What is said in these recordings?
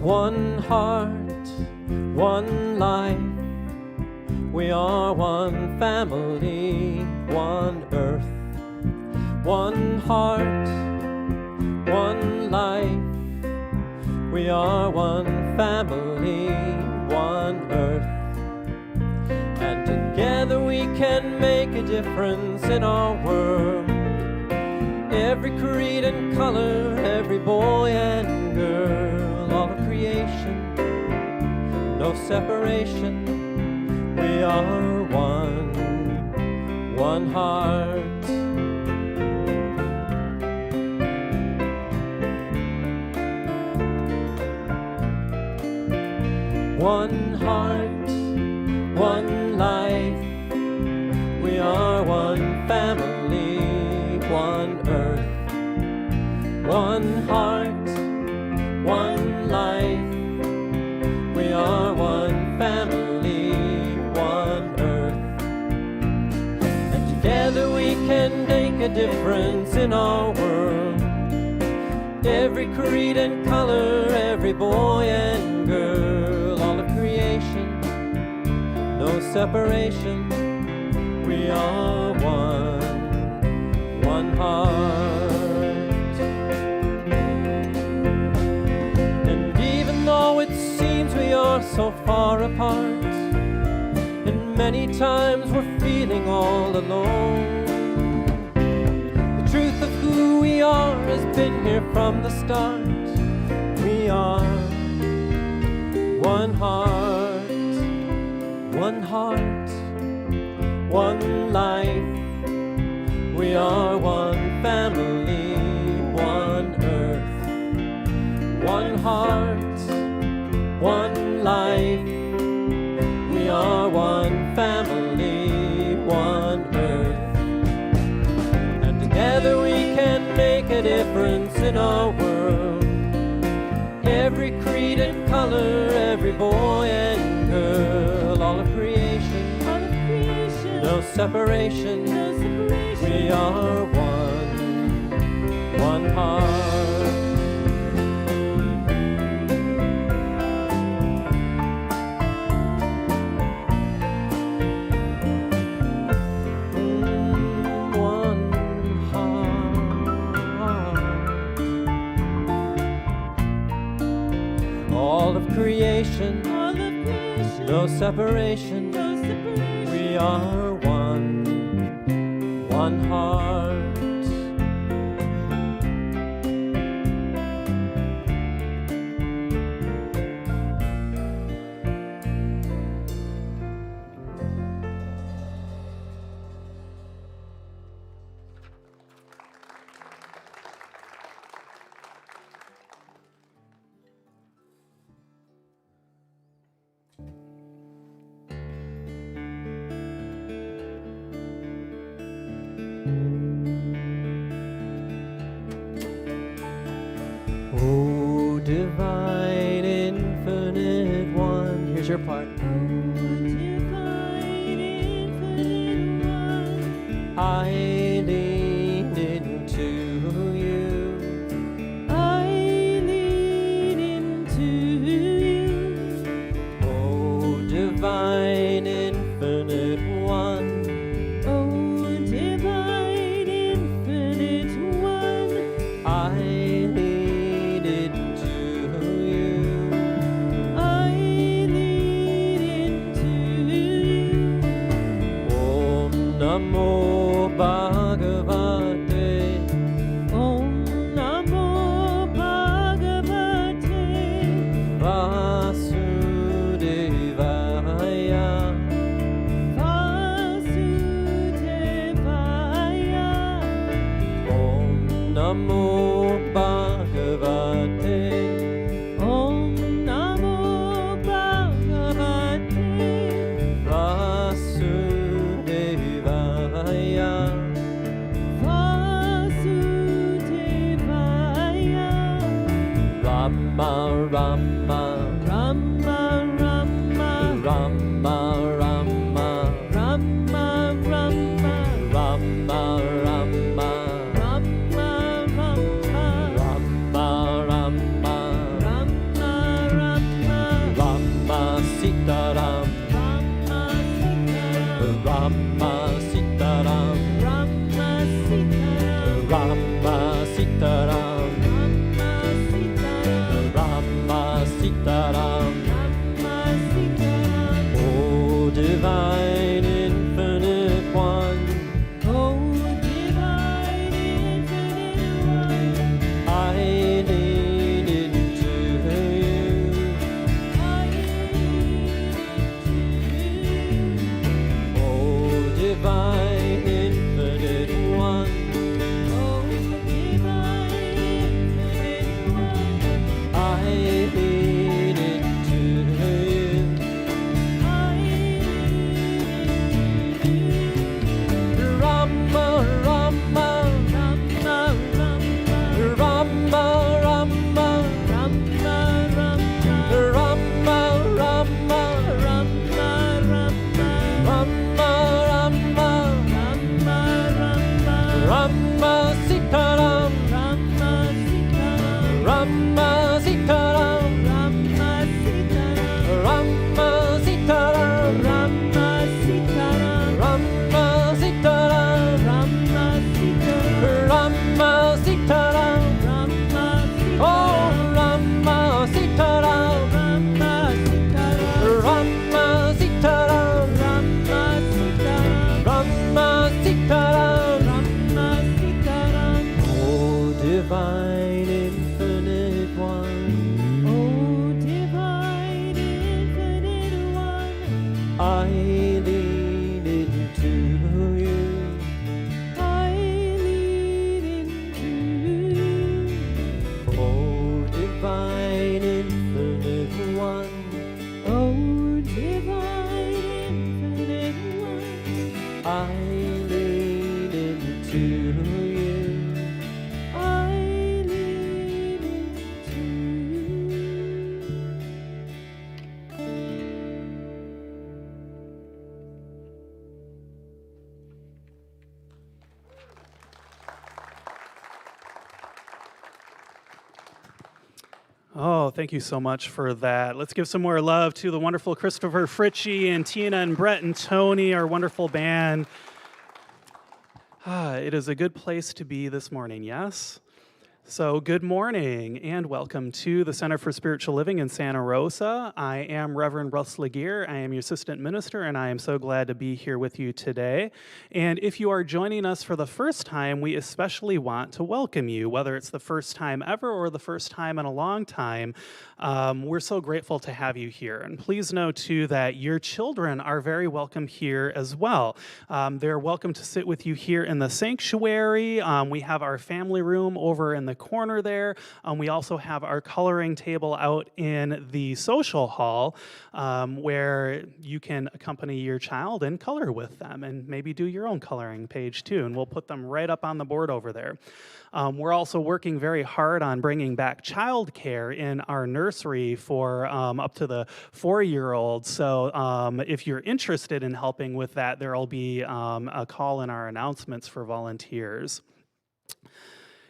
One heart, one life, we are one family, one earth. One heart, one life, we are one family, one earth. And together we can make a difference in our world. Every creed and color, every boy and girl, all of creation, no separation. We are one heart. One heart, one life, we are one family, one earth. One heart, one life, we are one family, one earth. And together we can make a difference in our world. Every creed and color, every boy and girl, all of creation, no separation. We are one heart. And even though it seems we are so far apart, and many times we're feeling all alone, the truth of who we are has been here from the start. We are one heart, one heart, one life. We are one family, one earth. One heart, one life. We are one family, one earth. And together we can make a difference in our world. Every creed and color, every boy and girl, all of creation, no separation. We are one heart. One heart. All of creation, no separation. We are one heart. Oh, divine, infinite one. Here's your part. Oh, divine, infinite one. I lean into you. I lean into you. Oh, divine, infinite one. Oh, divine, infinite one. I lean into you. I lean into you. Om Namo Bhagavate. Om Namo Bhagavate Vasudevaya. Vasudevaya. Om Namo Bhagavate. Om Namo Bhagavate Vasudevaya. Vasudevaya. Rama Rama. Rama Rama. Rama Rama. Rama Rama. Rama Rama. Rama Rama Sitaram, Rama Sitaram. O divine infinite one, I lean into you. O divine infinite one, I lean into you. Rama, Rama, Rama, Rama, Rama, Rama Sitaram, Rama Sitaram, Rama Sitaram, Rama Sitaram, Rama Sitaram, oh Rama Sitaram, Rama Sitaram, Rama Sitaram. O divine infinite one, I lean into you. O divine infinite one, I lean into you. Oh, thank you so much for that. Let's give some more love to the wonderful Christopher Fritchie and Tina and Brett and Tony, our wonderful band. It is a good place to be this morning, yes? So good morning and welcome to the Center for Spiritual Living in Santa Rosa. I am Reverend Russ Laguerre. I am your assistant minister, and I am so glad to be here with you today. And if you are joining us for the first time, we especially want to welcome you, whether it's the first time ever or the first time in a long time. We're so grateful to have you here. And please know, too, that your children are very welcome here as well. They're welcome to sit with you here in the sanctuary. We have our family room over in the corner there. We also have our coloring table out in the social hall where you can accompany your child and color with them and maybe do your own coloring page too. And we'll put them right up on the board over there. We're also working very hard on bringing back childcare in our nursery for up to the 4-year-olds. So if you're interested in helping with that, there will be a call in our announcements for volunteers.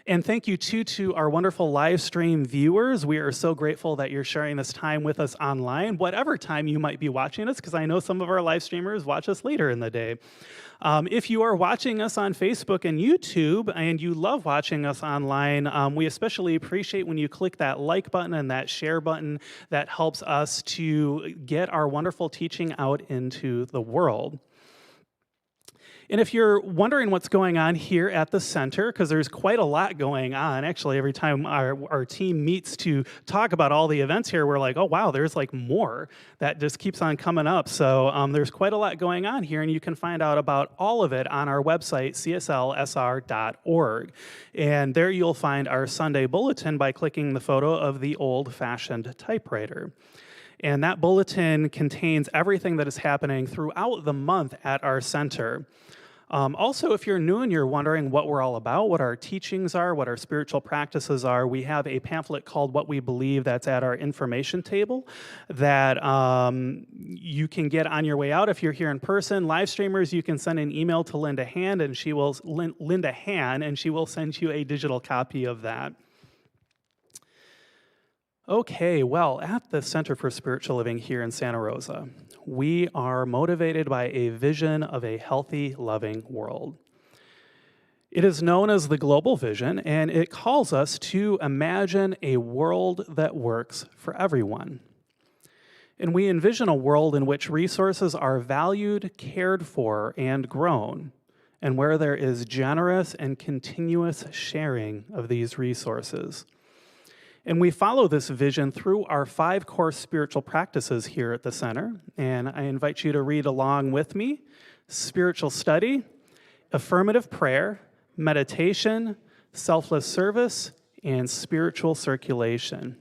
And thank you, too, to our wonderful live stream viewers. We are so grateful that you're sharing this time with us online, whatever time you might be watching us, because I know some of our live streamers watch us later in the day. If you are watching us on Facebook and YouTube and you love watching us online, we especially appreciate when you click that like button and that share button. That helps us to get our wonderful teaching out into the world. And if you're wondering what's going on here at the center, because there's quite a lot going on, actually, every time our team meets to talk about all the events here, we're like, oh, wow, there's like more. That just keeps on coming up. So there's quite a lot going on here, and you can find out about all of it on our website, cslsr.org. And there you'll find our Sunday bulletin by clicking the photo of the old-fashioned typewriter. And that bulletin contains everything that is happening throughout the month at our center. Also, if you're new and you're wondering what we're all about, what our teachings are, what our spiritual practices are, we have a pamphlet called What We Believe that's at our information table that you can get on your way out. If you're here in person, live streamers, you can send an email to Linda Han, and she will send you a digital copy of that. Okay, well, at the Center for Spiritual Living here in Santa Rosa, we are motivated by a vision of a healthy, loving world. It is known as the global vision, and it calls us to imagine a world that works for everyone. And we envision a world in which resources are valued, cared for, and grown, and where there is generous and continuous sharing of these resources. And we follow this vision through our 5 core spiritual practices here at the center, and I invite you to read along with me: spiritual study, affirmative prayer, meditation, selfless service, and spiritual circulation.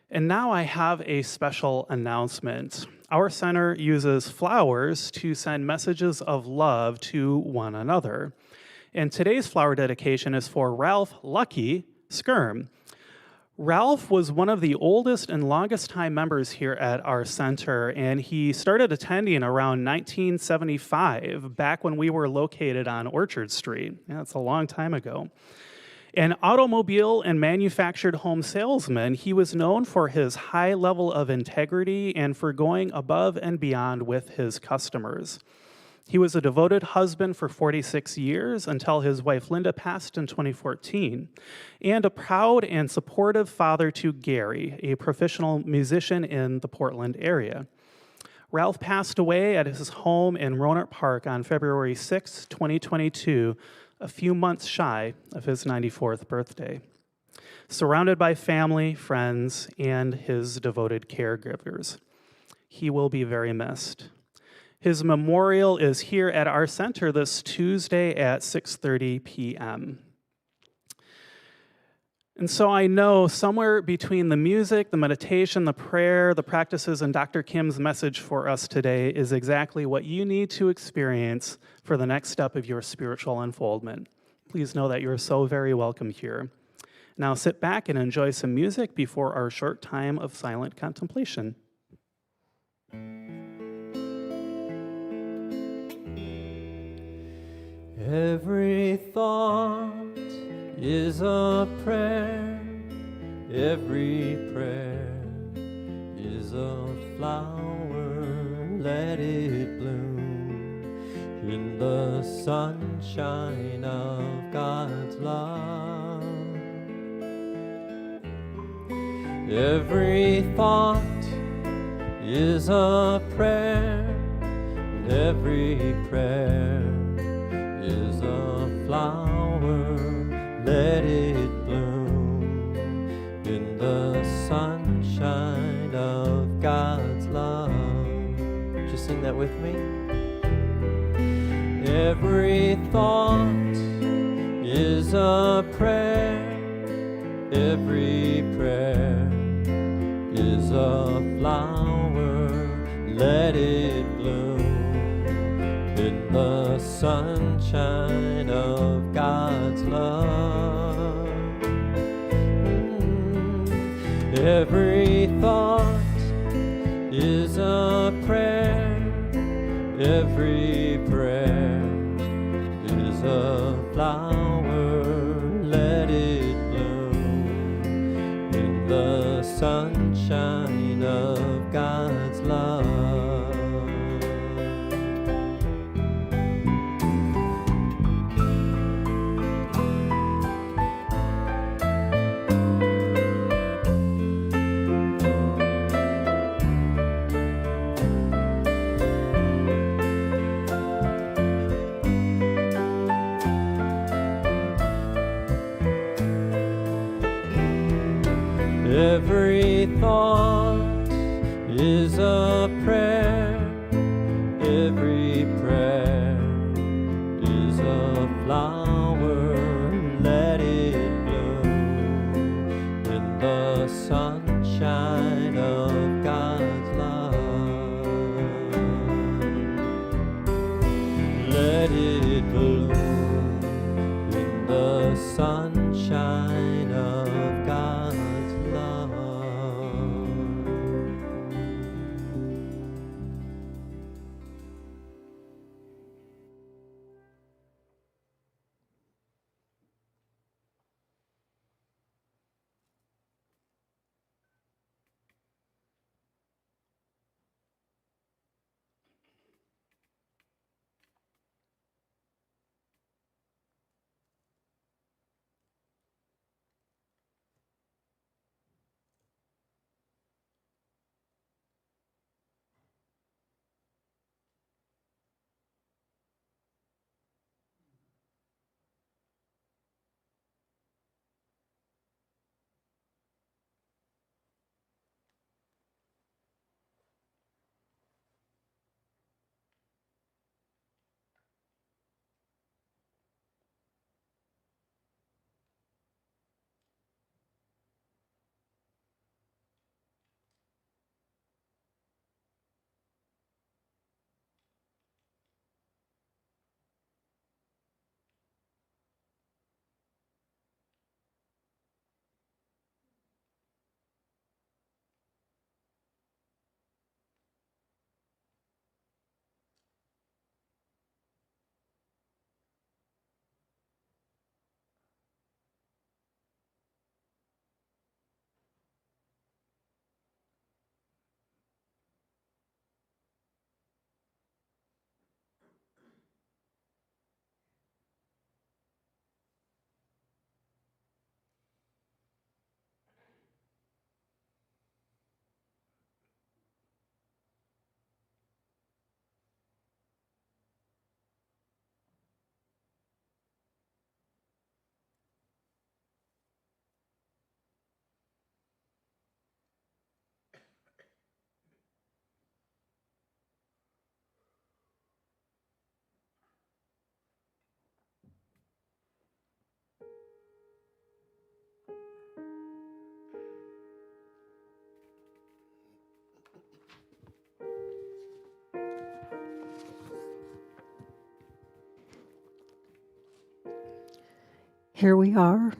And now I have a special announcement. Our center uses flowers to send messages of love to one another. And today's flower dedication is for Ralph Lucky Skirm. Ralph was one of the oldest and longest time members here at our center, and he started attending around 1975, back when we were located on Orchard Street. Yeah, that's a long time ago. An automobile and manufactured home salesman, he was known for his high level of integrity and for going above and beyond with his customers. He was a devoted husband for 46 years until his wife Linda passed in 2014, and a proud and supportive father to Gary, a professional musician in the Portland area. Ralph passed away at his home in Rohnert Park on February 6, 2022, a few months shy of his 94th birthday, surrounded by family, friends, and his devoted caregivers. He will be very missed. His memorial is here at our center this Tuesday at 6:30 p.m. And so I know somewhere between the music, the meditation, the prayer, the practices, and Dr. Kim's message for us today is exactly what you need to experience for the next step of your spiritual unfoldment. Please know that you're so very welcome here. Now sit back and enjoy some music before our short time of silent contemplation. Every thought is a prayer. Every prayer is a flower. Let it bloom in the sunshine of God's love. Every thought is a prayer. Every prayer is a flower, let it bloom in the sunshine of God's love. Just sing that with me. Every thought is a prayer. Every prayer is a flower, let it bloom in the sunshine of God's love. Every thought is a prayer. Every prayer is a flower. Let it bloom in the sunshine of God's love. Every thought is a prayer. Every prayer is a flower. Let it bloom in the sunshine of God's love. Let it bloom in the sunshine of God's love. Here we are,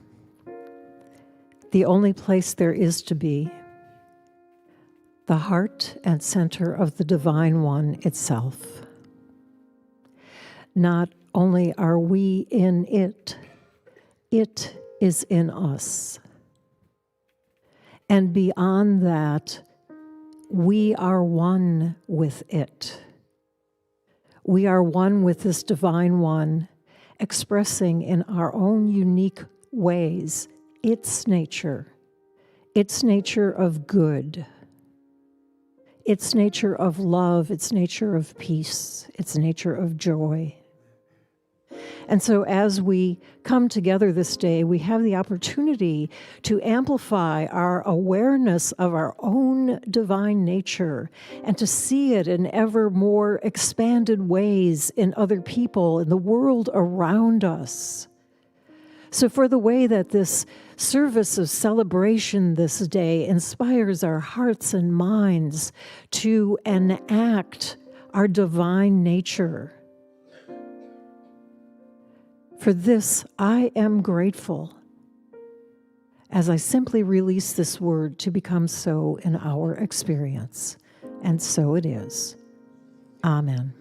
the only place there is to be, the heart and center of the Divine One itself. Not only are we in it, it is in us. And beyond that, we are one with it. We are one with this Divine One, expressing in our own unique ways its nature of good, its nature of love, its nature of peace, its nature of joy. And so as we come together this day, we have the opportunity to amplify our awareness of our own divine nature and to see it in ever more expanded ways in other people, in the world around us. So for the way that this service of celebration this day inspires our hearts and minds to enact our divine nature, for this, I am grateful as I simply release this word to become so in our experience. And so it is. Amen.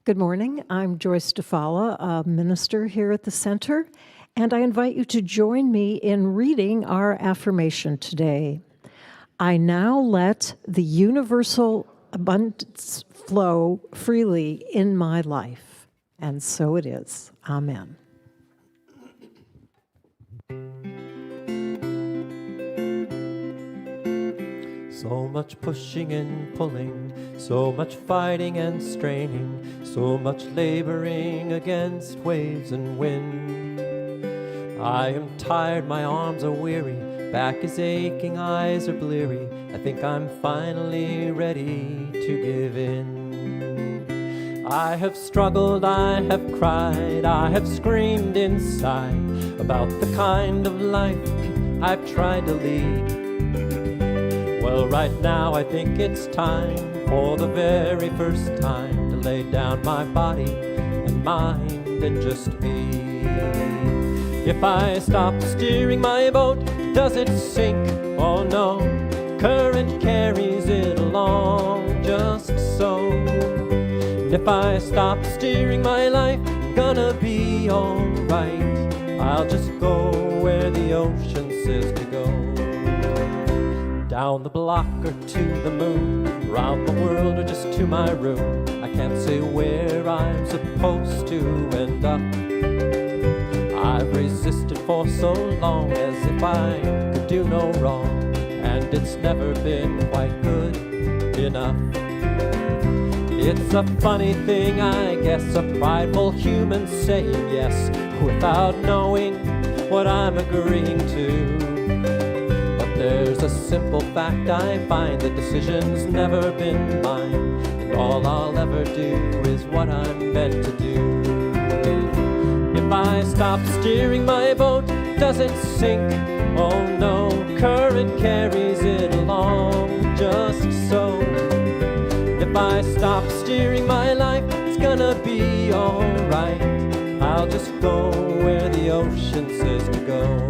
Good morning. I'm Joyce DeFala, a minister here at the Center, and I invite you to join me in reading our affirmation today. I now let the universal abundance flow freely in my life. And so it is. Amen. So much pushing and pulling, so much fighting and straining, so much laboring against waves and wind. I am tired, my arms are weary, back is aching, eyes are bleary. I think I'm finally ready to give in. I have struggled, I have cried, I have screamed inside about the kind of life I've tried to lead. Well, right now I think it's time, for the very first time, to lay down my body and mind and just be. If I stop steering my boat, does it sink? Oh no, current carries it along just so. And if I stop steering my life, gonna be alright. I'll just go where the ocean says to go. Down the block or to the moon, around the world or just to my room. I can't say where I'm supposed to end up. I've resisted for so long, as if I could do no wrong, and it's never been quite good enough. It's a funny thing, I guess, a prideful human saying yes without knowing what I'm agreeing to. But there's a simple fact I find, the decision's never been mine, and all I'll ever do is what I'm meant to do. If I stop steering my boat, does it sink? Oh no, current carries it along just so. If I stop steering my life, it's gonna be alright. I'll just go where the ocean says to go.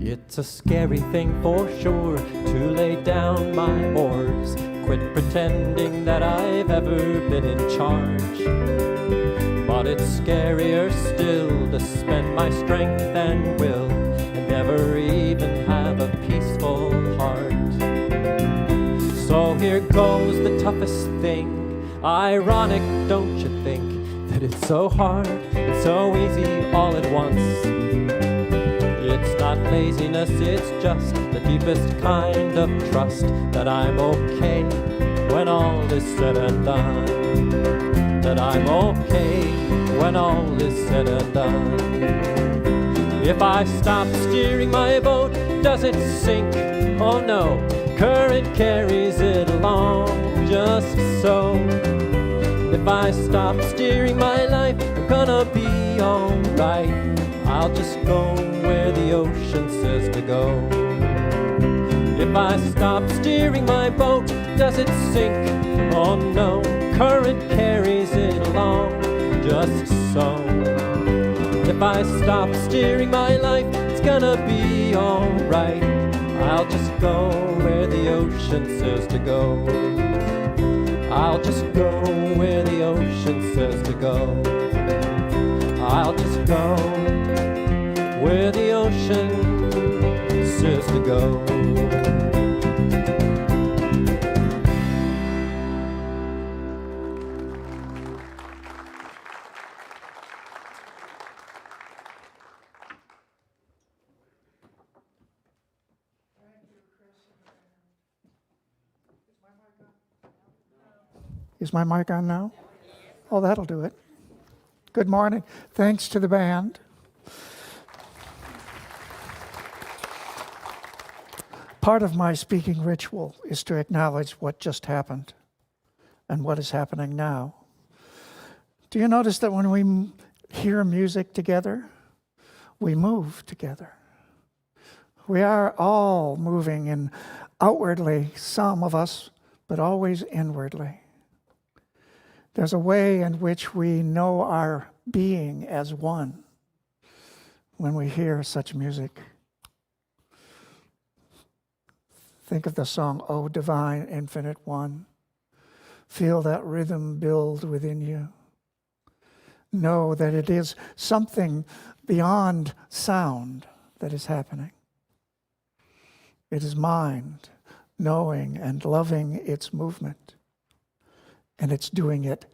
It's a scary thing for sure to lay down my oars, quit pretending that I've ever been in charge. But it's scarier still to spend my strength and will and never even have a peaceful heart. So here goes the toughest thing. Ironic, don't you think, that it's so hard and so easy all at once? It's not laziness, it's just the deepest kind of trust that I'm okay when all is said and done. That I'm okay when all is said and done. If I stop steering my boat, does it sink? Oh no, current carries it along just so. If I stop steering my life, I'm gonna be alright. I'll just go where the ocean says to go. If I stop steering my boat, does it sink? Oh no, current carries it along just so. If I stop steering my life, it's gonna be alright. I'll just go where the ocean says to go. I'll just go where the ocean says to go. I'll just go where the ocean says to go. Is my mic on now? Oh, that'll do it. Good morning. Thanks to the band. Part of my speaking ritual is to acknowledge what just happened and what is happening now. Do you notice that when we hear music together, we move together? We are all moving in outwardly, some of us, but always inwardly. There's a way in which we know our being as one when we hear such music. Think of the song, O Divine Infinite One. Feel that rhythm build within you. Know that it is something beyond sound that is happening. It is mind knowing and loving its movement. And it's doing it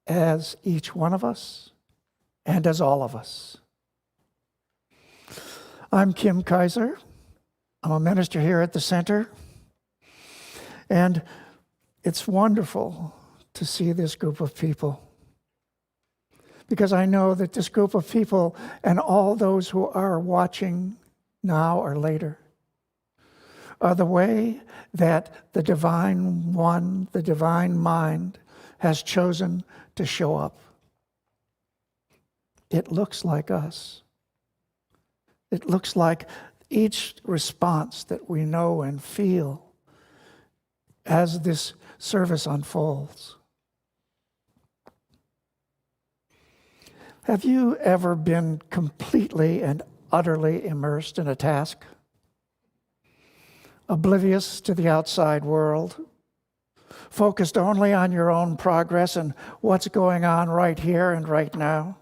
as each one of us and as all of us. I'm Kim Kaiser. I'm a minister here at the center. And it's wonderful to see this group of people, because I know that this group of people and all those who are watching now or later are the way that the divine one, the divine mind, has chosen to show up. It looks like us. It looks like each response that we know and feel as this service unfolds. Have you ever been completely and utterly immersed in a task? Oblivious to the outside world, focused only on your own progress and what's going on right here and right now?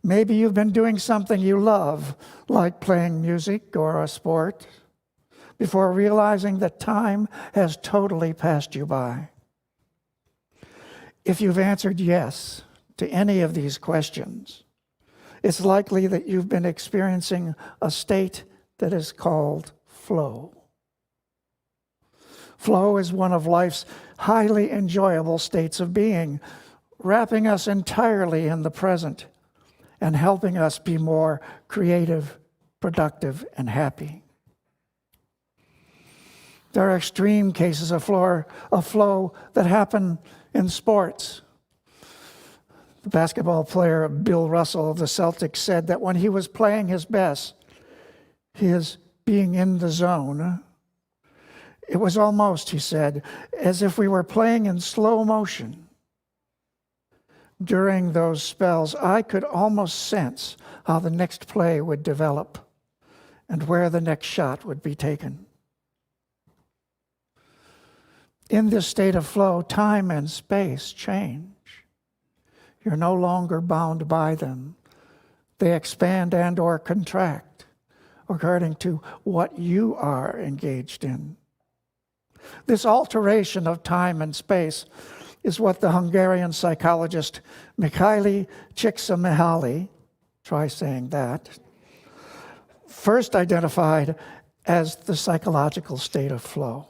Maybe you've been doing something you love, like playing music or a sport, before realizing that time has totally passed you by. If you've answered yes to any of these questions, it's likely that you've been experiencing a state that is called flow. Flow is one of life's highly enjoyable states of being, wrapping us entirely in the present and helping us be more creative, productive, and happy. There are extreme cases of flow that happen in sports. The basketball player Bill Russell of the Celtics said that when he was playing his best, his being in the zone, it was almost, he said, as if we were playing in slow motion. During those spells, I could almost sense how the next play would develop and where the next shot would be taken. In this state of flow, time and space change. You're no longer bound by them. They expand and or contract according to what you are engaged in. This alteration of time and space is what the Hungarian psychologist Mihaly Csikszentmihalyi, try saying that, first identified as the psychological state of flow.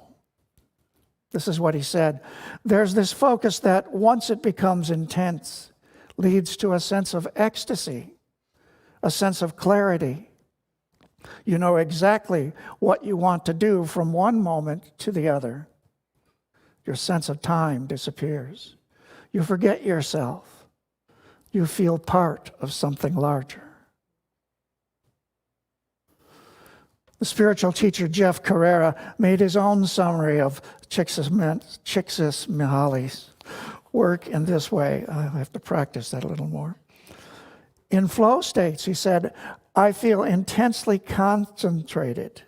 This is what he said. There's this focus that, once it becomes intense, leads to a sense of ecstasy, a sense of clarity, You know exactly what you want to do from one moment to the other. Your sense of time disappears. You forget yourself. You feel part of something larger. The spiritual teacher Jeff Carrera made his own summary of Csikszentmihalyi's work in this way. I have to practice that a little more. In flow states, he said, I feel intensely concentrated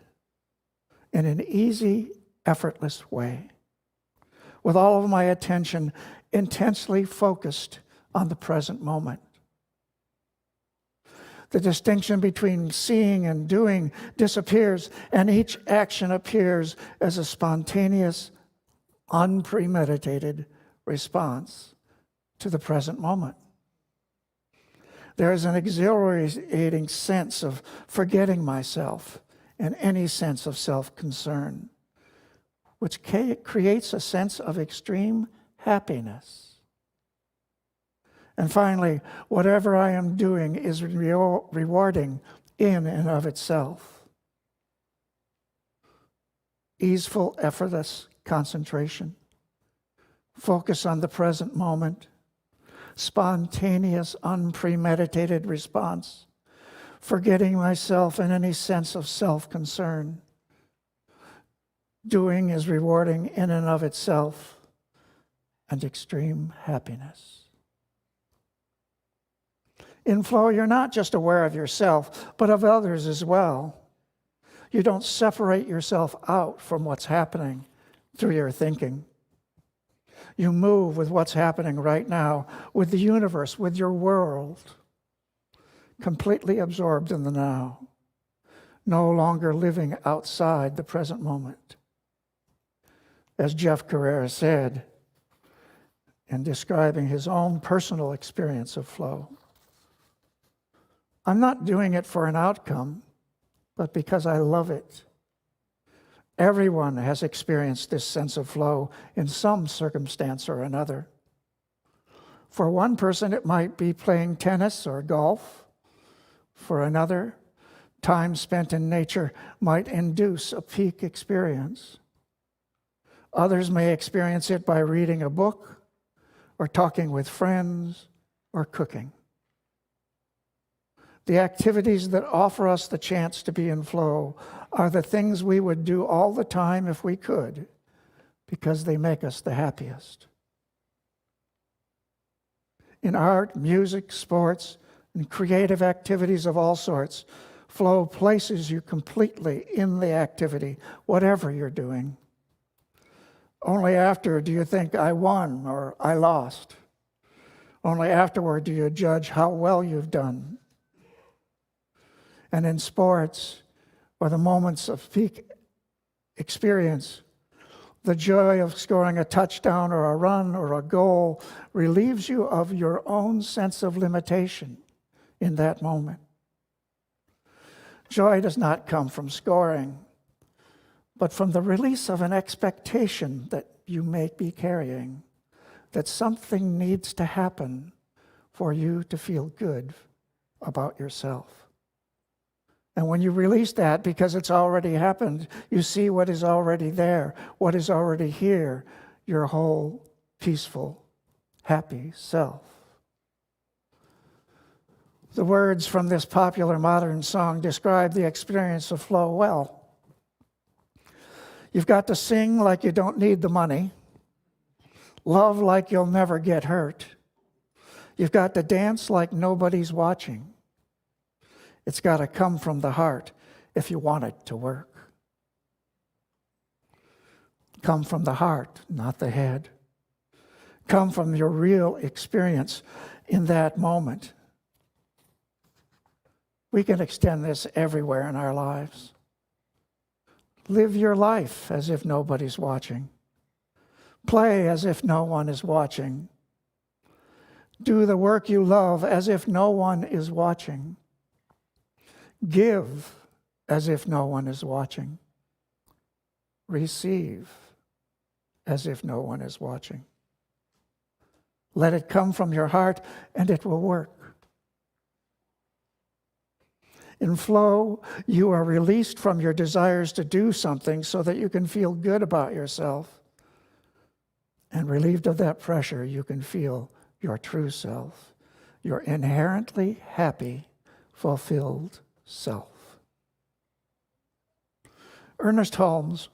in an easy, effortless way, with all of my attention intensely focused on the present moment. The distinction between seeing and doing disappears, and each action appears as a spontaneous, unpremeditated response to the present moment. There is an exhilarating sense of forgetting myself and any sense of self-concern, which creates a sense of extreme happiness. And finally, whatever I am doing is rewarding in and of itself. Easeful, effortless concentration. Focus on the present moment. Spontaneous, unpremeditated response. Forgetting myself and any sense of self-concern. Doing is rewarding in and of itself, and extreme happiness. In flow, you're not just aware of yourself, but of others as well. You don't separate yourself out from what's happening through your thinking. You move with what's happening right now, with the universe, with your world, completely absorbed in the now, no longer living outside the present moment. As Jeff Carrera said in describing his own personal experience of flow, I'm not doing it for an outcome, but because I love it. Everyone has experienced this sense of flow in some circumstance or another. For one person, it might be playing tennis or golf. For another, time spent in nature might induce a peak experience. Others may experience it by reading a book, or talking with friends, or cooking. The activities that offer us the chance to be in flow are the things we would do all the time if we could, because they make us the happiest. In art, music, sports, and creative activities of all sorts, flow places you completely in the activity, whatever you're doing. Only after do you think, I won or I lost. Only afterward do you judge how well you've done. And in sports, or the moments of peak experience, the joy of scoring a touchdown or a run or a goal relieves you of your own sense of limitation in that moment. Joy does not come from scoring, but from the release of an expectation that you may be carrying, that something needs to happen for you to feel good about yourself. And when you release that, because it's already happened, you see what is already there, what is already here, your whole peaceful, happy self. The words from this popular modern song describe the experience of flow well. You've got to sing like you don't need the money, love like you'll never get hurt. You've got to dance like nobody's watching. It's got to come from the heart if you want it to work. Come from the heart, not the head. Come from your real experience in that moment. We can extend this everywhere in our lives. Live your life as if nobody's watching. Play as if no one is watching. Do the work you love as if no one is watching. Give as if no one is watching. Receive as if no one is watching. Let it come from your heart and it will work. In flow, you are released from your desires to do something so that you can feel good about yourself. And relieved of that pressure, you can feel your true self, your inherently happy, fulfilled self. Ernest Holmes,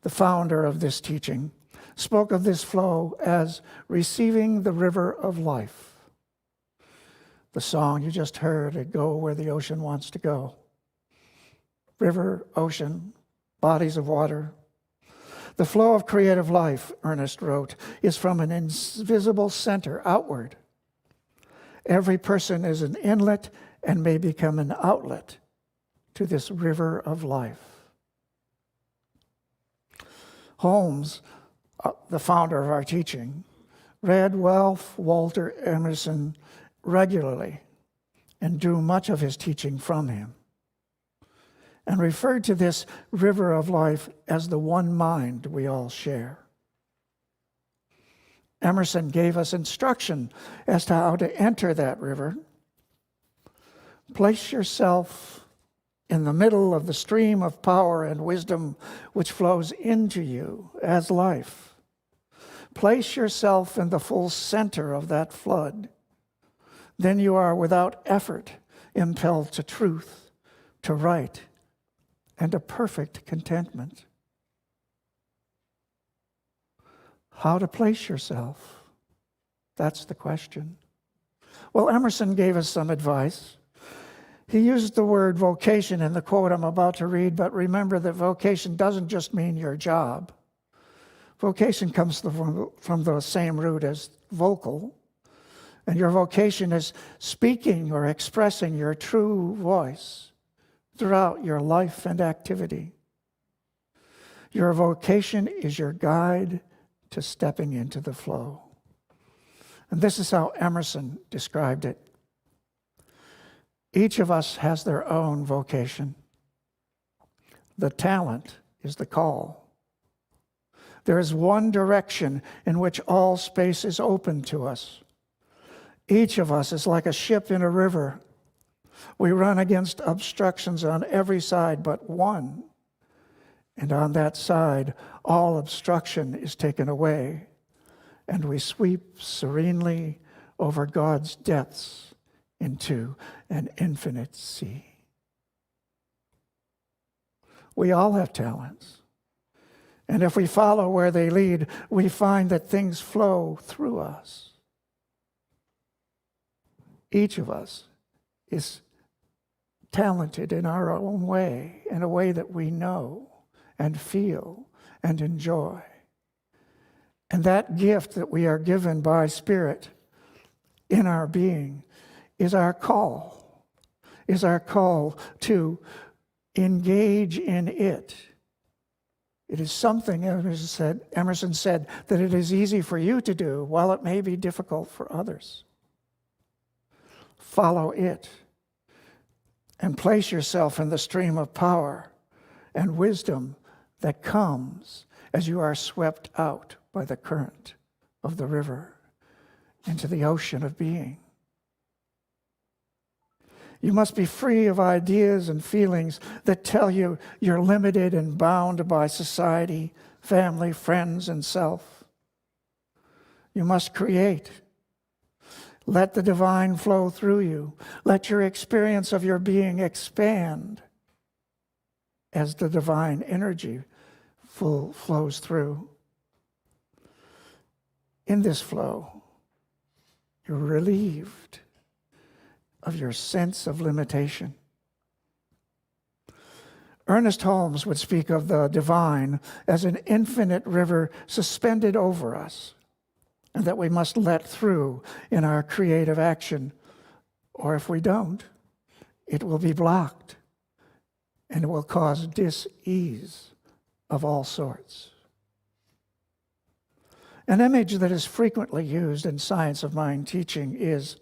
the founder of this teaching, spoke of this flow as receiving the river of life. The song you just heard, "Go Where the Ocean Wants to Go." River, ocean, bodies of water. The flow of creative life, Ernest wrote, is from an invisible center outward. Every person is an inlet and may become an outlet to this river of life. Holmes, the founder of our teaching, read Ralph Waldo Emerson regularly and drew much of his teaching from him, and referred to this river of life as the one mind we all share. Emerson gave us instruction as to how to enter that river. Place yourself in the middle of the stream of power and wisdom which flows into you as life. Place yourself in the full center of that flood. Then you are without effort impelled to truth, to right, and a perfect contentment. How to place yourself? That's the question. Well, Emerson gave us some advice. He used the word vocation in the quote I'm about to read, but remember that vocation doesn't just mean your job. Vocation comes from the same root as vocal, and your vocation is speaking or expressing your true voice throughout your life and activity. Your vocation is your guide to stepping into the flow. And this is how Emerson described it. Each of us has their own vocation. The talent is the call. There is one direction in which all space is open to us. Each of us is like a ship in a river. We run against obstructions on every side but one. And on that side, all obstruction is taken away, and we sweep serenely over God's depths into an infinite sea. We all have talents, and if we follow where they lead, we find that things flow through us. Each of us is talented in our own way, in a way that we know and feel and enjoy. And that gift that we are given by Spirit in our being is our call to engage in it. It is something, Emerson said, that it is easy for you to do, while it may be difficult for others. Follow it and place yourself in the stream of power and wisdom that comes as you are swept out by the current of the river into the ocean of being. You must be free of ideas and feelings that tell you you're limited and bound by society, family, friends, and self. You must create. Let the divine flow through you. Let your experience of your being expand as the divine energy flows through. In this flow, you're relieved of your sense of limitation. Ernest Holmes would speak of the divine as an infinite river suspended over us, and that we must let through in our creative action, or if we don't, it will be blocked, and it will cause dis-ease of all sorts. An image that is frequently used in science of mind teaching is,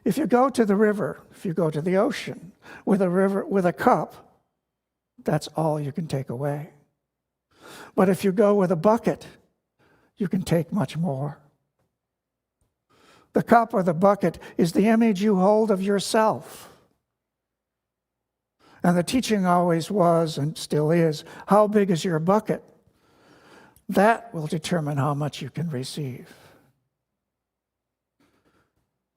if you go to the river, if you go to the ocean with a cup, that's all you can take away. But if you go with a bucket, you can take much more. The cup or the bucket is the image you hold of yourself. And the teaching always was, and still is, how big is your bucket? That will determine how much you can receive.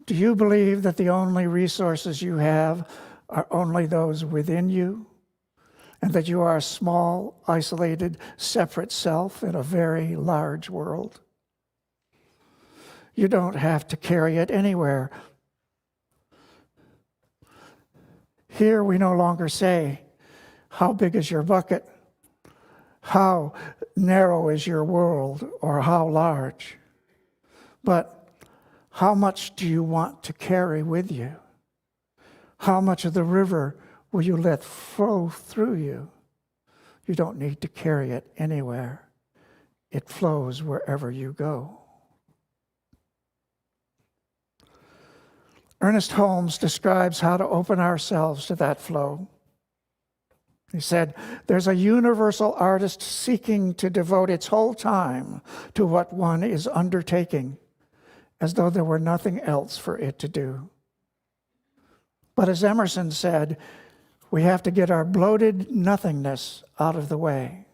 Do you believe that the only resources you have are only those within you? And that you are a small, isolated, separate self in a very large world? You don't have to carry it anywhere. Here we no longer say, how big is your bucket? How narrow is your world, or how large? But how much do you want to carry with you? How much of the river will you let flow through you? You don't need to carry it anywhere. It flows wherever you go. Ernest Holmes describes how to open ourselves to that flow. He said, there's a universal artist seeking to devote its whole time to what one is undertaking, as though there were nothing else for it to do. But as Emerson said, we have to get our bloated nothingness out of the way.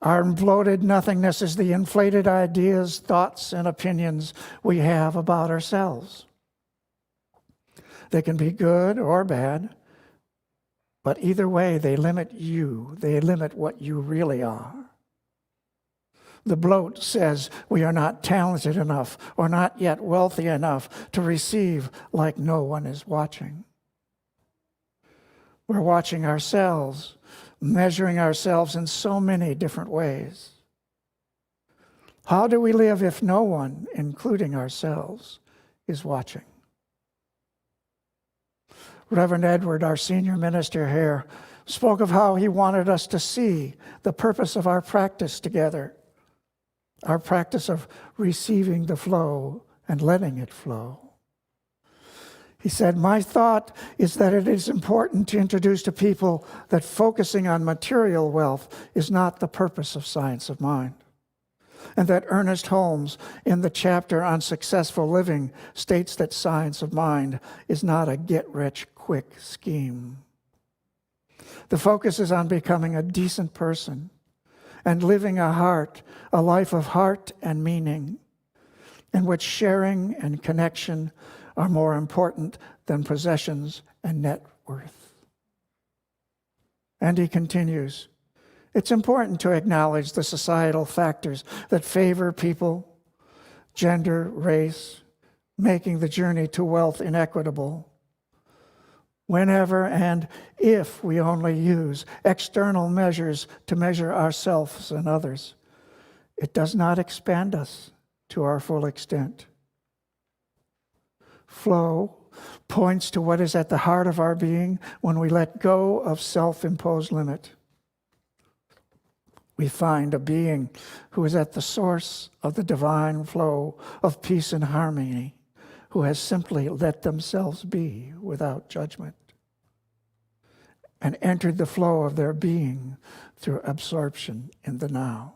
Our bloated nothingness is the inflated ideas, thoughts, and opinions we have about ourselves. They can be good or bad, but either way, they limit you. They limit what you really are. The bloat says we are not talented enough or not yet wealthy enough to receive like no one is watching. We're watching ourselves, measuring ourselves in so many different ways. How do we live if no one, including ourselves, is watching? Reverend Edward, our senior minister here, spoke of how he wanted us to see the purpose of our practice together, our practice of receiving the flow and letting it flow. He said, my thought is that it is important to introduce to people that focusing on material wealth is not the purpose of Science of Mind. And that Ernest Holmes, in the chapter on successful living, states that Science of Mind is not a get-rich-quick scheme. The focus is on becoming a decent person and living a life of heart and meaning, in which sharing and connection are more important than possessions and net worth. And he continues, it's important to acknowledge the societal factors that favor people, gender, race, making the journey to wealth inequitable. Whenever and if we only use external measures to measure ourselves and others, it does not expand us to our full extent. Flow points to what is at the heart of our being when we let go of self-imposed limit. We find a being who is at the source of the divine flow of peace and harmony, who has simply let themselves be without judgment and entered the flow of their being through absorption in the now.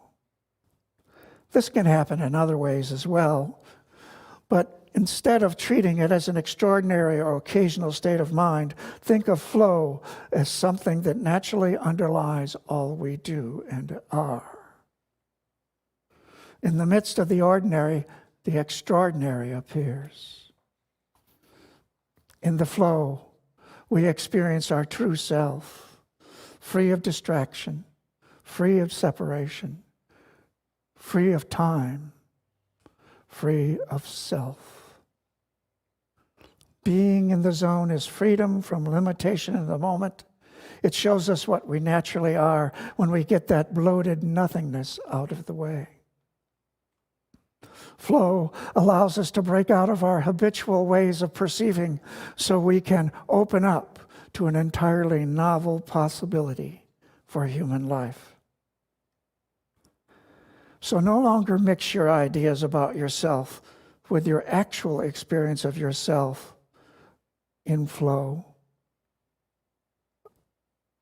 This can happen in other ways as well, but instead of treating it as an extraordinary or occasional state of mind, think of flow as something that naturally underlies all we do and are. In the midst of the ordinary, the extraordinary appears. In the flow, we experience our true self, free of distraction, free of separation, free of time, free of self. Being in the zone is freedom from limitation in the moment. It shows us what we naturally are when we get that bloated nothingness out of the way. Flow allows us to break out of our habitual ways of perceiving so we can open up to an entirely novel possibility for human life. So no longer mix your ideas about yourself with your actual experience of yourself in flow,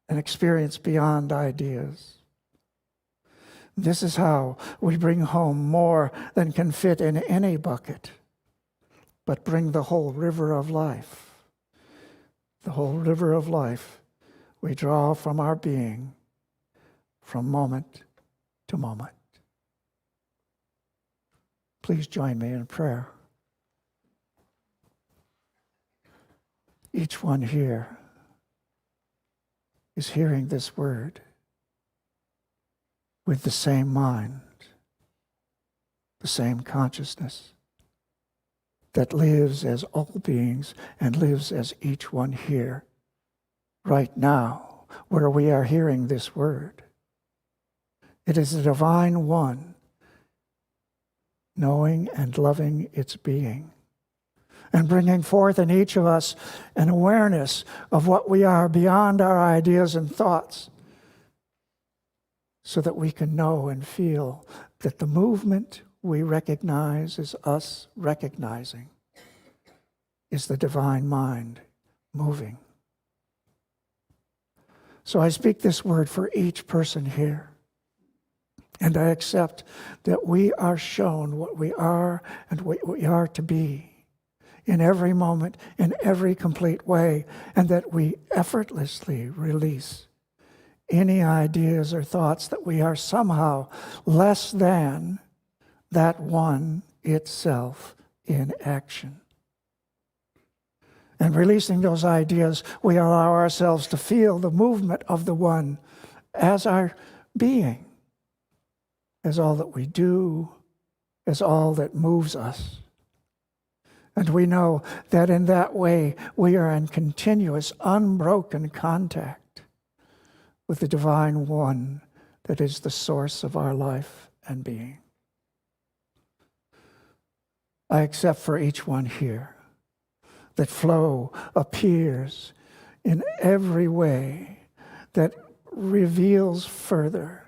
an experience beyond ideas. This is how we bring home more than can fit in any bucket, but bring the whole river of life, the whole river of life we draw from our being from moment to moment. Please join me in prayer. Each one here is hearing this word with the same mind, the same consciousness that lives as all beings and lives as each one here right now where we are hearing this word. It is the divine one knowing and loving its being and bringing forth in each of us an awareness of what we are beyond our ideas and thoughts, so that we can know and feel that the movement we recognize is us recognizing, is the divine mind moving. So I speak this word for each person here. And I accept that we are shown what we are and what we are to be in every moment, in every complete way, and that we effortlessly release any ideas or thoughts that we are somehow less than that one itself in action. And releasing those ideas, we allow ourselves to feel the movement of the one as our being, as all that we do, as all that moves us. And we know that in that way, we are in continuous, unbroken contact with the divine one that is the source of our life and being. I accept for each one here that flow appears in every way that reveals further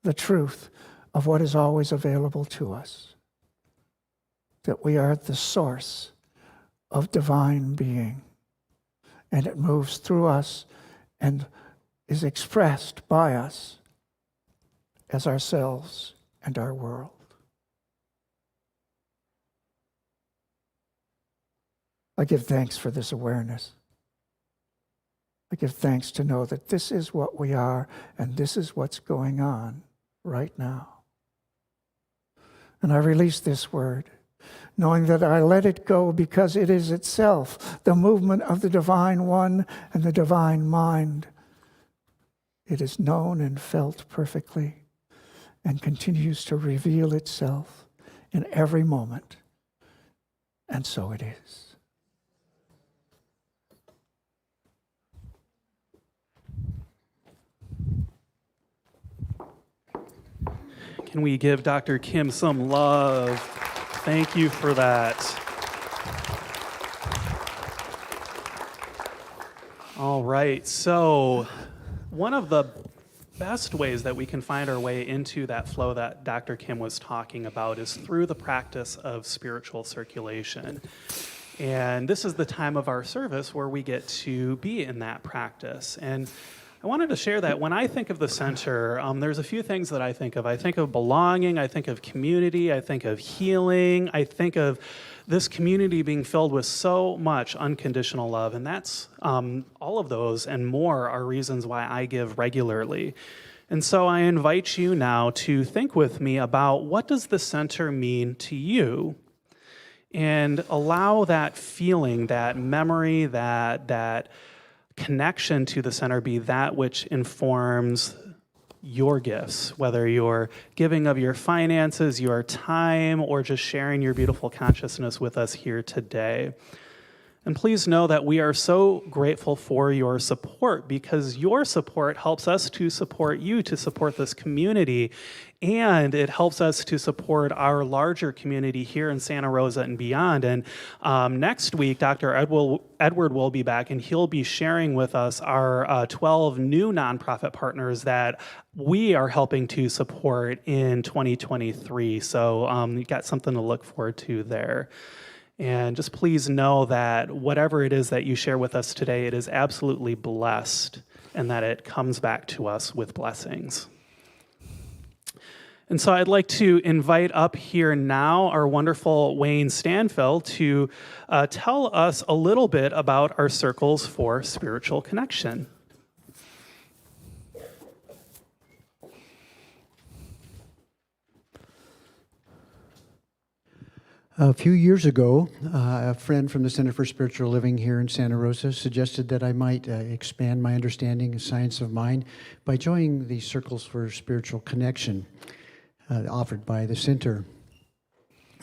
the truth of what is always available to us, that we are at the source of divine being, and it moves through us and is expressed by us as ourselves and our world. I give thanks for this awareness. I give thanks to know that this is what we are and this is what's going on right now. And I release this word, knowing that I let it go because it is itself the movement of the divine one and the divine mind. It is known and felt perfectly and continues to reveal itself in every moment. And so it is. Can we give Dr. Kim some love? Thank you for that. All right, so one of the best ways that we can find our way into that flow that Dr. Kim was talking about is through the practice of spiritual circulation. And this is the time of our service where we get to be in that practice. And I wanted to share that when I think of the center, there's a few things that I think of. I think of belonging, I think of community, I think of healing, I think of this community being filled with so much unconditional love. And that's all of those and more are reasons why I give regularly. And so I invite you now to think with me about what does the center mean to you? And allow that feeling, that memory, that connection to the center be that which informs your gifts, whether you're giving of your finances, your time, or just sharing your beautiful consciousness with us here today. And please know that we are so grateful for your support because your support helps us to support you, to support this community, and it helps us to support our larger community here in Santa Rosa and beyond. And next week, Dr. Edward will be back, and he'll be sharing with us our 12 new nonprofit partners that we are helping to support in 2023. So you got something to look forward to there. And just please know that whatever it is that you share with us today, it is absolutely blessed and that it comes back to us with blessings. And so I'd like to invite up here now our wonderful Wayne Stanfield to tell us a little bit about our circles for spiritual connection. A few years ago, a friend from the Center for Spiritual Living here in Santa Rosa suggested that I might expand my understanding of science of mind by joining the Circles for Spiritual Connection offered by the center.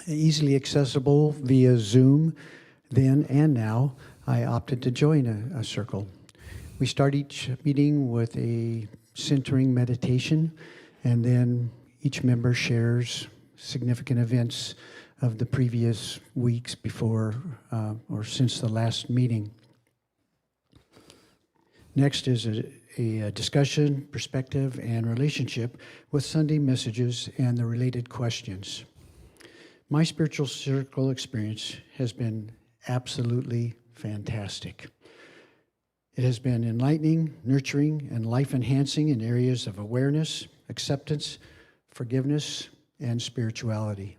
Easily accessible via Zoom then and now, I opted to join a circle. We start each meeting with a centering meditation, and then each member shares significant events of the previous weeks before or since the last meeting. Next is a discussion, perspective, and relationship with Sunday messages and the related questions. My spiritual circle experience has been absolutely fantastic. It has been enlightening, nurturing, and life-enhancing in areas of awareness, acceptance, forgiveness, and spirituality.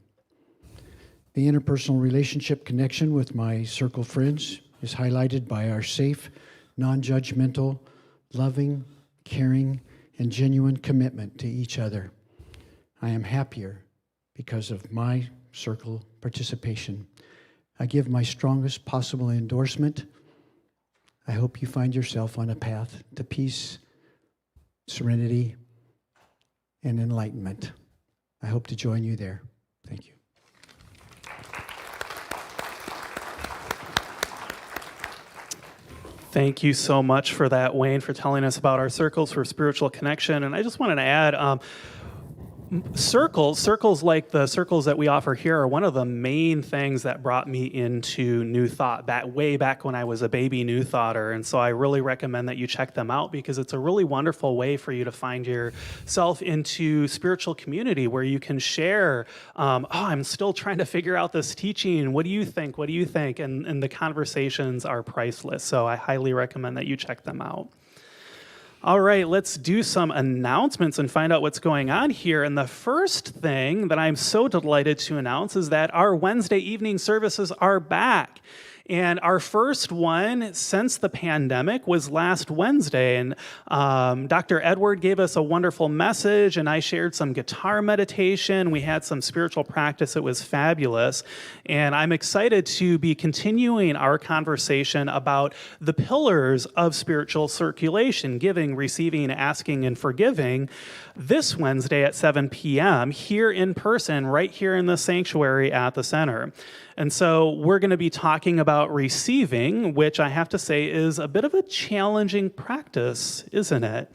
The interpersonal relationship connection with my circle friends is highlighted by our safe, non-judgmental, loving, caring, and genuine commitment to each other. I am happier because of my circle participation. I give my strongest possible endorsement. I hope you find yourself on a path to peace, serenity, and enlightenment. I hope to join you there. Thank you. Thank you so much for that, Wayne, for telling us about our circles for spiritual connection. And I just wanted to add, circles like the circles that we offer here are one of the main things that brought me into New Thought, way back when I was a baby New Thoughter. And so I really recommend that you check them out because it's a really wonderful way for you to find yourself into spiritual community where you can share, I'm still trying to figure out this teaching. What do you think? What do you think? And the conversations are priceless. So I highly recommend that you check them out. All right, let's do some announcements and find out what's going on here. And the first thing that I'm so delighted to announce is that our Wednesday evening services are back. And our first one since the pandemic was last Wednesday. And Dr. Edward gave us a wonderful message, and I shared some guitar meditation. We had some spiritual practice. It was fabulous. And I'm excited to be continuing our conversation about the pillars of spiritual circulation: giving, receiving, asking, and forgiving, this Wednesday at 7 p.m. here in person, right here in the sanctuary at the center. And so we're going to be talking about receiving, which I have to say is a bit of a challenging practice, isn't it?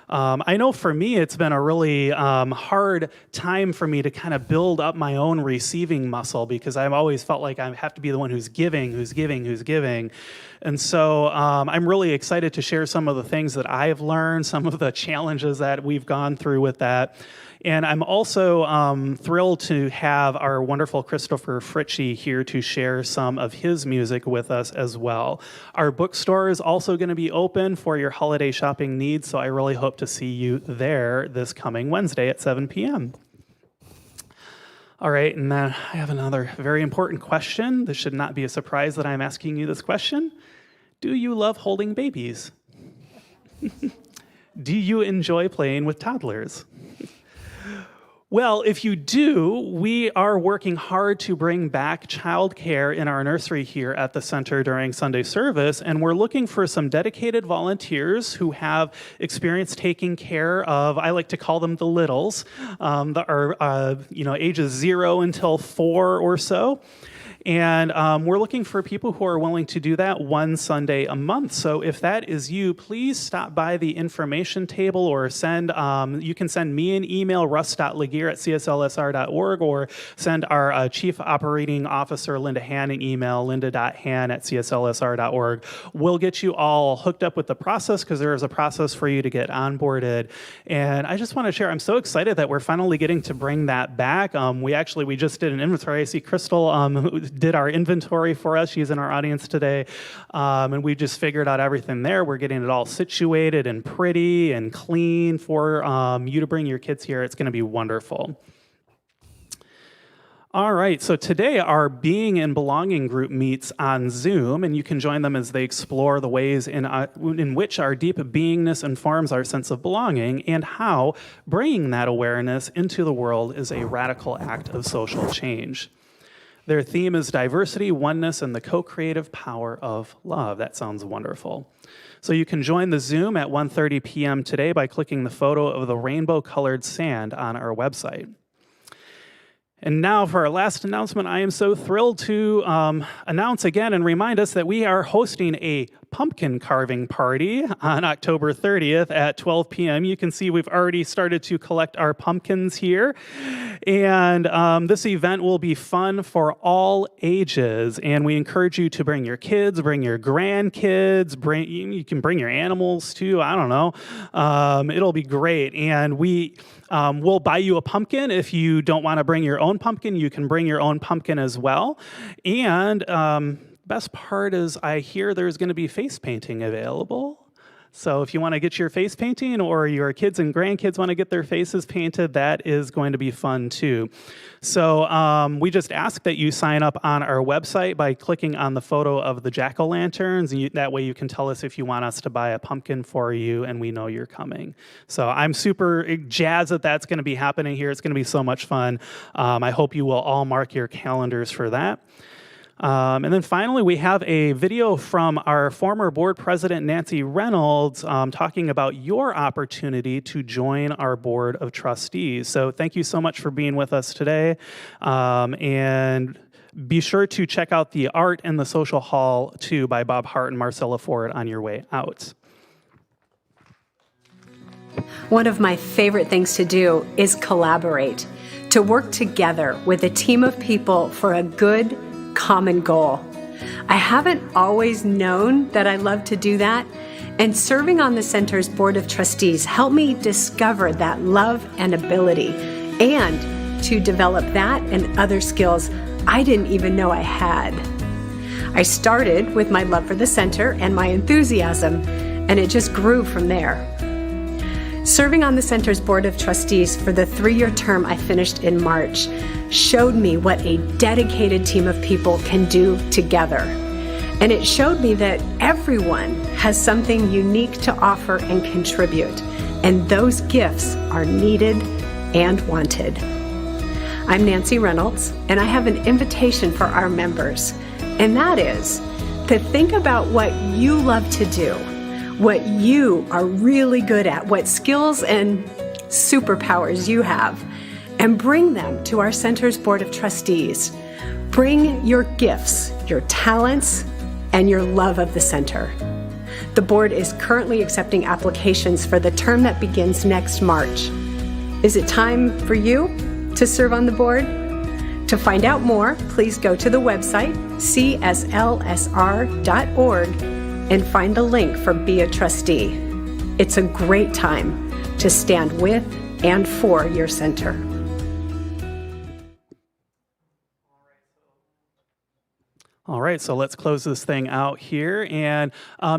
I know for me, it's been a really hard time for me to kind of build up my own receiving muscle because I've always felt like I have to be the one who's giving. And so I'm really excited to share some of the things that I've learned, some of the challenges that we've gone through with that. And I'm also thrilled to have our wonderful Christopher Fritchie here to share some of his music with us as well. Our bookstore is also going to be open for your holiday shopping needs, so I really hope to see you there this coming Wednesday at 7 p.m. All right, and then I have another very important question. This should not be a surprise that I'm asking you this question. Do you love holding babies? Do you enjoy playing with toddlers? Well, if you do, we are working hard to bring back childcare in our nursery here at the center during Sunday service, and we're looking for some dedicated volunteers who have experience taking care of, I like to call them the littles, that are ages 0 until 4 or so. And we're looking for people who are willing to do that one Sunday a month. So if that is you, please stop by the information table or you can send me an email, russ.laguerre@cslsr.org, or send our Chief Operating Officer, Linda Hann, an email, linda.hann@cslsr.org. We'll get you all hooked up with the process because there is a process for you to get onboarded. And I just want to share, I'm so excited that we're finally getting to bring that back. We just did an inventory. I see Crystal, who did our inventory for us. She's in our audience today. And we just figured out everything there. We're getting it all situated and pretty and clean for you to bring your kids here. It's going to be wonderful. wonderful. All right, so today our Being and Belonging group meets on Zoom, and you can join them as they explore the ways in which our deep beingness informs our sense of belonging and how bringing that awareness into the world is a radical act of social change. Their theme is diversity, oneness, and the co-creative power of love. That sounds wonderful. So you can join the Zoom at 1:30 p.m. today by clicking the photo of the rainbow-colored sand on our website. And now for our last announcement, I am so thrilled to announce again and remind us that we are hosting a pumpkin carving party on October 30th at 12 p.m. You can see we've already started to collect our pumpkins here. And this event will be fun for all ages. And we encourage you to bring your kids, bring your grandkids, you can bring your animals too, I don't know. It'll be great. And we'll buy you a pumpkin. If you don't want to bring your own pumpkin, you can bring your own pumpkin as well. And best part is I hear there's going to be face painting available. So if you want to get your face painting or your kids and grandkids want to get their faces painted, that is going to be fun too. So we just ask that you sign up on our website by clicking on the photo of the jack-o'-lanterns. That way you can tell us if you want us to buy a pumpkin for you and we know you're coming. So I'm super jazzed that that's going to be happening here. It's going to be so much fun. I hope you will all mark your calendars for that. And then finally, we have a video from our former board president, Nancy Reynolds, talking about your opportunity to join our board of trustees. So thank you so much for being with us today. And be sure to check out the art in the social hall, too, by Bob Hart and Marcella Ford on your way out. One of my favorite things to do is collaborate, to work together with a team of people for a good, common goal. I haven't always known that I love to do that, and serving on the Center's Board of Trustees helped me discover that love and ability, and to develop that and other skills I didn't even know I had. I started with my love for the Center and my enthusiasm, and it just grew from there. Serving on the Center's Board of Trustees for the 3-year term I finished in March showed me what a dedicated team of people can do together. And it showed me that everyone has something unique to offer and contribute, and those gifts are needed and wanted. I'm Nancy Reynolds, and I have an invitation for our members, and that is to think about what you love to do, what you are really good at, what skills and superpowers you have, and bring them to our Center's Board of Trustees. Bring your gifts, your talents, and your love of the Center. The board is currently accepting applications for the term that begins next March. Is it time for you to serve on the board? To find out more, please go to the website, cslsr.org, and find the link for Be a Trustee. It's a great time to stand with and for your center. All right, so let's close this thing out here. And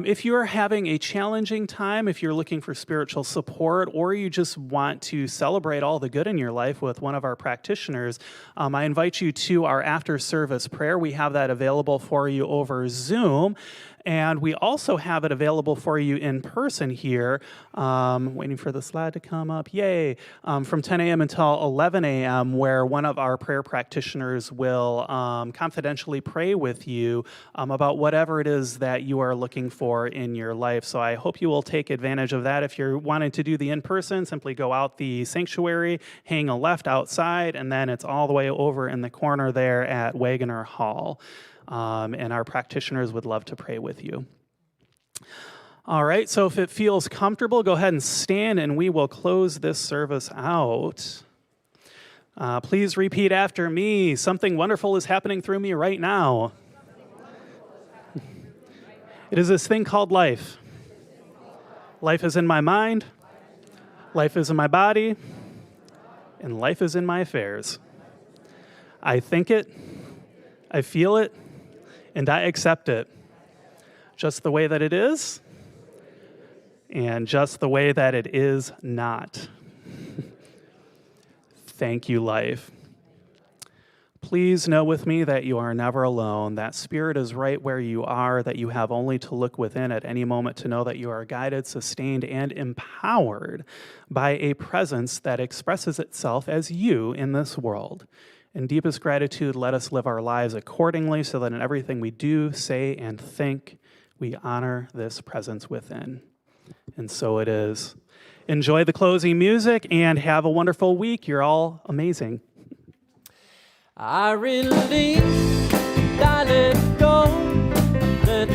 if you are having a challenging time, if you're looking for spiritual support, or you just want to celebrate all the good in your life with one of our practitioners, I invite you to our after-service prayer. We have that available for you over Zoom. And we also have it available for you in person here, waiting for the slide to come up, yay, from 10 a.m. until 11 a.m., where one of our prayer practitioners will confidentially pray with you about whatever it is that you are looking for in your life. So I hope you will take advantage of that. If you're wanting to do the in-person, simply go out the sanctuary, hang a left outside, and then it's all the way over in the corner there at Wagoner Hall. And our practitioners would love to pray with you. All right, so if it feels comfortable, go ahead and stand and we will close this service out. Please repeat after me. Something wonderful is happening through me right now. It is this thing called life. Life is in my mind, life is in my body, and life is in my affairs. I think it, I feel it, and I accept it, just the way that it is, and just the way that it is not. Thank you, life. Please know with me that you are never alone, that Spirit is right where you are, that you have only to look within at any moment to know that you are guided, sustained, and empowered by a presence that expresses itself as you in this world. In deepest gratitude, let us live our lives accordingly so that in everything we do, say, and think, we honor this presence within. And so it is. Enjoy the closing music and have a wonderful week. You're all amazing. I release, I let go, let